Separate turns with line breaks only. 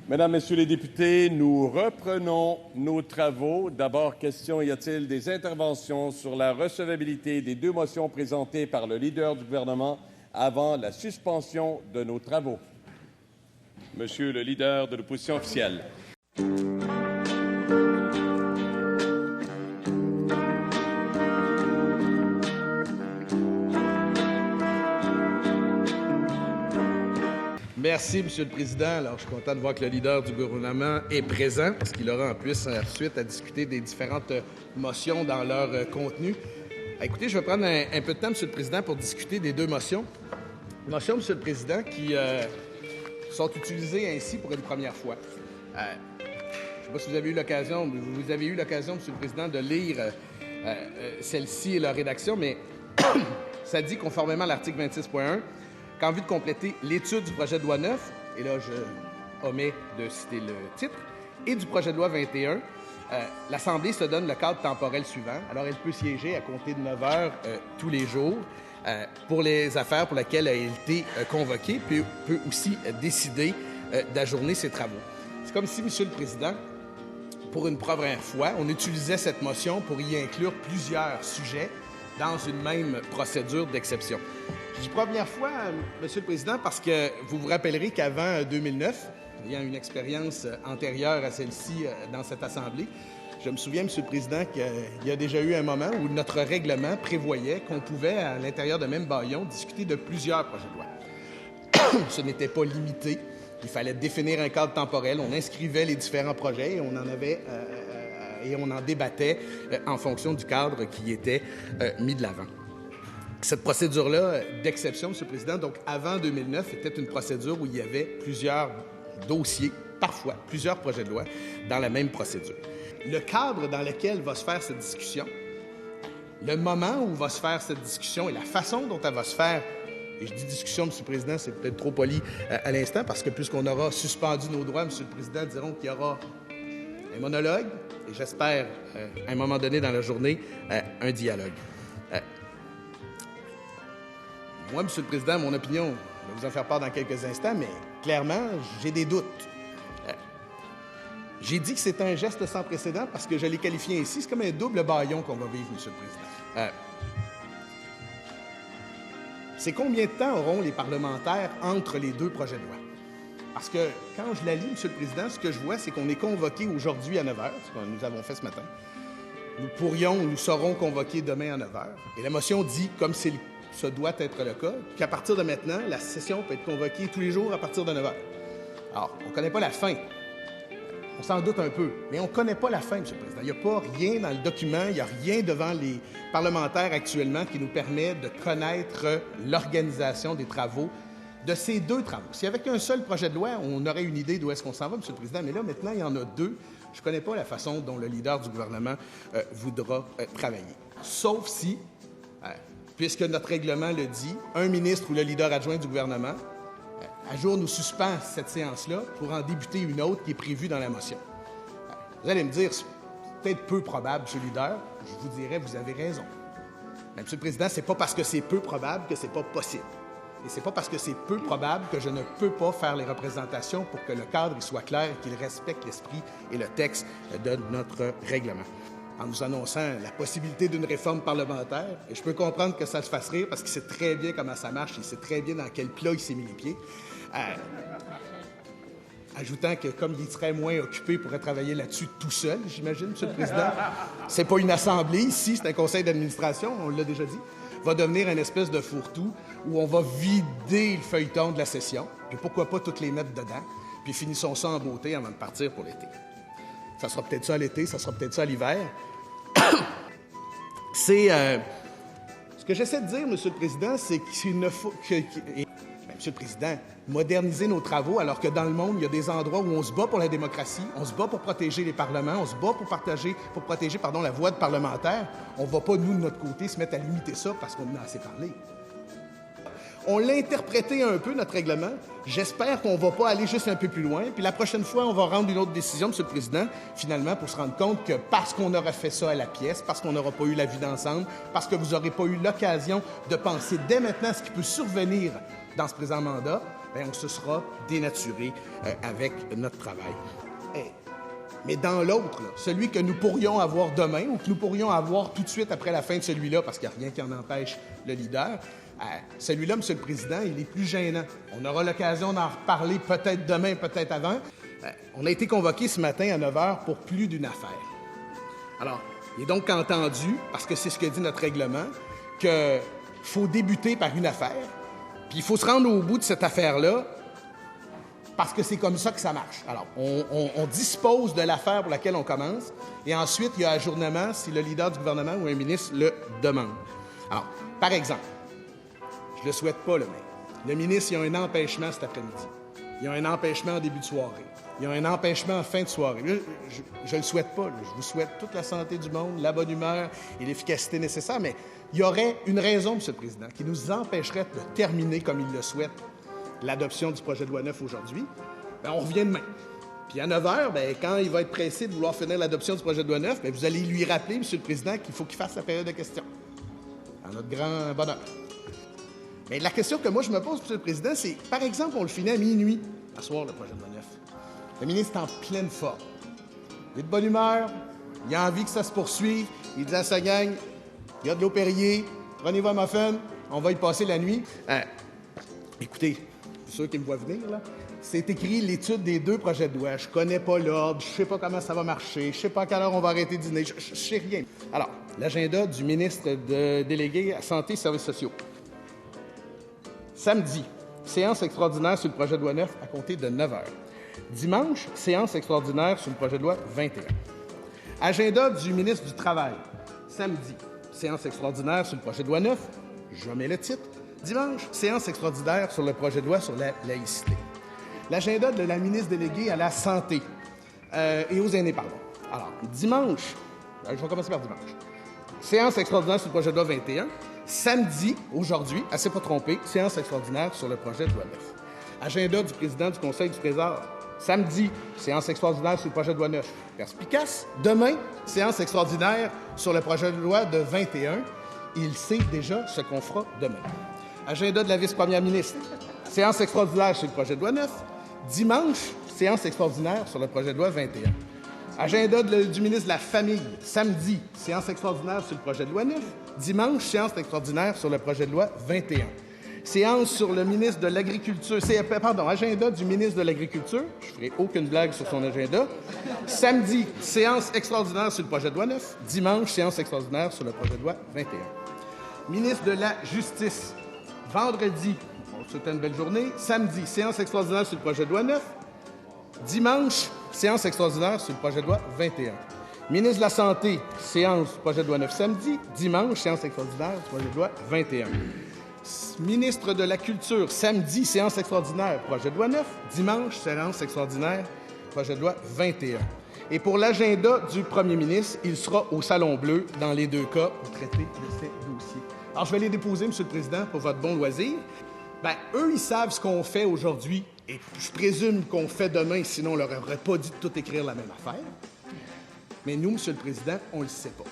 Mesdames, Messieurs les députés, nous reprenons nos travaux. D'abord, question, y a-t-il des interventions sur la recevabilité des deux motions présentées par le leader du gouvernement avant la suspension de nos travaux? Monsieur le leader de l'opposition officielle.
Merci, Monsieur le Président. Alors, je suis content de voir que le leader du gouvernement est présent parce qu'il aura en plus ensuite à discuter des différentes motions dans leur contenu. Écoutez, je vais prendre un peu de temps, Monsieur le Président, pour discuter des deux motions. Motions, Monsieur le Président, qui sont utilisées ainsi pour une première fois. Je ne sais pas si vous avez eu l'occasion, Monsieur le Président, de lire celle-ci et leur rédaction, mais ça dit, conformément à l'article 26.1, qu'en vue de compléter l'étude du projet de loi 9, et là, je omets de citer le titre, et du projet de loi 21, l'Assemblée se donne le cadre temporel suivant. Alors, elle peut siéger à compter de 9 heures tous les jours pour les affaires pour lesquelles elle a été convoquée, puis peut aussi décider d'ajourner ses travaux. C'est comme si, Monsieur le Président, pour une première fois, on utilisait cette motion pour y inclure plusieurs sujets dans une même procédure d'exception. Je dis première fois, Monsieur le Président, parce que vous vous rappellerez qu'avant 2009, ayant une expérience antérieure à celle-ci dans cette Assemblée, je me souviens, Monsieur le Président, qu'il y a déjà eu un moment où notre règlement prévoyait qu'on pouvait, à l'intérieur de même bâillon, discuter de plusieurs projets de loi. Ce n'était pas limité. Il fallait définir un cadre temporel. On inscrivait les différents projets et on en débattait en fonction du cadre qui était mis de l'avant. Cette procédure-là d'exception, M. le Président, donc avant 2009, était une procédure où il y avait plusieurs dossiers, parfois plusieurs projets de loi, dans la même procédure. Le cadre dans lequel va se faire cette discussion, le moment où va se faire cette discussion et la façon dont elle va se faire, et je dis discussion, M. le Président, c'est peut-être trop poli à l'instant, parce que puisqu'on aura suspendu nos droits, M. le Président, diront qu'il y aura un monologue et j'espère, à un moment donné dans la journée, un dialogue. Moi, M. le Président, mon opinion, je vais vous en faire part dans quelques instants, mais clairement, j'ai des doutes. J'ai dit que c'était un geste sans précédent parce que je l'ai qualifié ainsi. C'est comme un double bâillon qu'on va vivre, M. le Président. C'est combien de temps auront les parlementaires entre les deux projets de loi? Parce que quand je la lis, M. le Président, ce que je vois, c'est qu'on est convoqué aujourd'hui à 9 h, ce que nous avons fait ce matin. Nous serons convoqués demain à 9 h. Et la motion dit, comme ça doit être le cas, qu'à partir de maintenant, la session peut être convoquée tous les jours à partir de 9 h. Alors, on ne connaît pas la fin. On s'en doute un peu, mais on ne connaît pas la fin, M. le Président. Il n'y a pas rien dans le document, il n'y a rien devant les parlementaires actuellement qui nous permet de connaître l'organisation des travaux de ces deux travaux. Si avec un seul projet de loi, on aurait une idée d'où est-ce qu'on s'en va, M. le Président, mais là, maintenant, il y en a deux. Je ne connais pas la façon dont le leader du gouvernement voudra travailler. Sauf si, puisque notre règlement le dit, un ministre ou le leader adjoint du gouvernement ajourne ou suspend cette séance-là pour en débuter une autre qui est prévue dans la motion. Vous allez me dire, c'est peut-être peu probable, M. le leader. Je vous dirais, vous avez raison. Mais, M. le Président, c'est pas parce que c'est peu probable que c'est pas possible. Et c'est pas parce que c'est peu probable que je ne peux pas faire les représentations pour que le cadre soit clair et qu'il respecte l'esprit et le texte de notre règlement. En nous annonçant la possibilité d'une réforme parlementaire, et je peux comprendre que ça se fasse rire parce qu'il sait très bien comment ça marche, il sait très bien dans quel plat il s'est mis les pieds. Ajoutant que comme il serait moins occupé, il pourrait travailler là-dessus tout seul, j'imagine, M. le Président. C'est pas une assemblée ici, c'est un conseil d'administration, on l'a déjà dit. Va devenir une espèce de fourre-tout où on va vider le feuilleton de la session, puis pourquoi pas toutes les mettre dedans, puis finissons ça en beauté avant de partir pour l'été. Ça sera peut-être ça à l'été, ça sera peut-être ça à l'hiver. C'est... ce que j'essaie de dire, M. le Président, c'est qu'il ne faut... Monsieur le Président, moderniser nos travaux alors que dans le monde, il y a des endroits où on se bat pour la démocratie, on se bat pour protéger les parlements, on se bat pour protéger la voix de parlementaires. On ne va pas, nous, de notre côté, se mettre à limiter ça parce qu'on en a assez parlé. On l'a interprété un peu, notre règlement. J'espère qu'on ne va pas aller juste un peu plus loin. Puis la prochaine fois, on va rendre une autre décision, M. le Président, finalement, pour se rendre compte que parce qu'on aura fait ça à la pièce, parce qu'on n'aura pas eu la vue d'ensemble, parce que vous n'aurez pas eu l'occasion de penser dès maintenant à ce qui peut survenir dans ce présent mandat, bien, on se sera dénaturé avec notre travail. Mais dans l'autre, là, celui que nous pourrions avoir demain ou que nous pourrions avoir tout de suite après la fin de celui-là, parce qu'il n'y a rien qui en empêche le leader, celui-là, M. le Président, il est plus gênant. On aura l'occasion d'en reparler peut-être demain, peut-être avant. On a été convoqué ce matin à 9 h pour plus d'une affaire. Alors, il est donc entendu, parce que c'est ce que dit notre règlement, qu'il faut débuter par une affaire, puis il faut se rendre au bout de cette affaire-là, parce que c'est comme ça que ça marche. Alors, on dispose de l'affaire pour laquelle on commence, et ensuite, il y a ajournement si le leader du gouvernement ou un ministre le demande. Alors, par exemple, je ne le souhaite pas, mais le ministre, il y a un empêchement cet après-midi. Il y a un empêchement en début de soirée. Il y a un empêchement en fin de soirée. Je ne le souhaite pas. Je vous souhaite toute la santé du monde, la bonne humeur et l'efficacité nécessaire, mais il y aurait une raison, M. le Président, qui nous empêcherait de terminer comme il le souhaite l'adoption du projet de loi 9 aujourd'hui. Bien, on revient demain. Puis à 9 h, bien, quand il va être pressé de vouloir finir l'adoption du projet de loi 9, bien, vous allez lui rappeler, M. le Président, qu'il faut qu'il fasse la période de questions. À notre grand bonheur. Mais la question que moi je me pose, M. le Président, c'est, par exemple, on le finit à minuit, à soir, le projet de loi 9. Le ministre est en pleine forme. Il est de bonne humeur, il a envie que ça se poursuive, il dit à sa gang, il y a de l'eau Perrier, prenez vos muffins, on va y passer la nuit. Écoutez, c'est sûr qu'il me voit venir, là. C'est écrit l'étude des 2 projets de loi. Je connais pas l'ordre, je sais pas comment ça va marcher, je sais pas à quelle heure on va arrêter de dîner, je sais rien. Alors, l'agenda du ministre délégué à Santé et Services sociaux. Samedi, séance extraordinaire sur le projet de loi 9 à compter de 9 h. Dimanche, séance extraordinaire sur le projet de loi 21. Agenda du ministre du Travail. Samedi, séance extraordinaire sur le projet de loi 9. Je mets le titre. Dimanche, séance extraordinaire sur le projet de loi sur la laïcité. L'agenda de la ministre déléguée à la Santé et aux aînés, pardon. Alors, dimanche, je vais commencer par dimanche. Séance extraordinaire sur le projet de loi 21. Samedi, aujourd'hui, elle ne s'est pas trompée, séance extraordinaire sur le projet de loi 9. Agenda du président du Conseil du Trésor. Samedi, séance extraordinaire sur le projet de loi 9. Perspicace. Demain, séance extraordinaire sur le projet de loi de 21. Il sait déjà ce qu'on fera demain. Agenda de la vice-première ministre. Séance extraordinaire sur le projet de loi 9. Dimanche, séance extraordinaire sur le projet de loi 21. Agenda du ministre de la Famille. Samedi, séance extraordinaire sur le projet de loi 9. Dimanche, séance extraordinaire sur le projet de loi 21. Séance sur le ministre de l'Agriculture. Agenda du ministre de l'Agriculture. Je ne ferai aucune blague sur son agenda. Samedi, séance extraordinaire sur le projet de loi 9. Dimanche, séance extraordinaire sur le projet de loi 21. Ministre de la Justice. Vendredi, c'était une belle journée. Samedi, séance extraordinaire sur le projet de loi 9. Dimanche, séance extraordinaire sur le projet de loi 21. Ministre de la Santé, séance projet de loi 9 samedi. Dimanche, séance extraordinaire sur le projet de loi 21. Ministre de la Culture, samedi, séance extraordinaire, projet de loi 9. Dimanche, séance extraordinaire, projet de loi 21. Et pour l'agenda du premier ministre, il sera au Salon Bleu, dans les 2 cas, pour traiter de ces dossiers. Alors, je vais les déposer, M. le Président, pour votre bon loisir. Bien, eux, ils savent ce qu'on fait aujourd'hui, et je présume qu'on fait demain, sinon on leur aurait pas dit de tout écrire la même affaire. Mais nous, M. le Président, on ne le sait pas.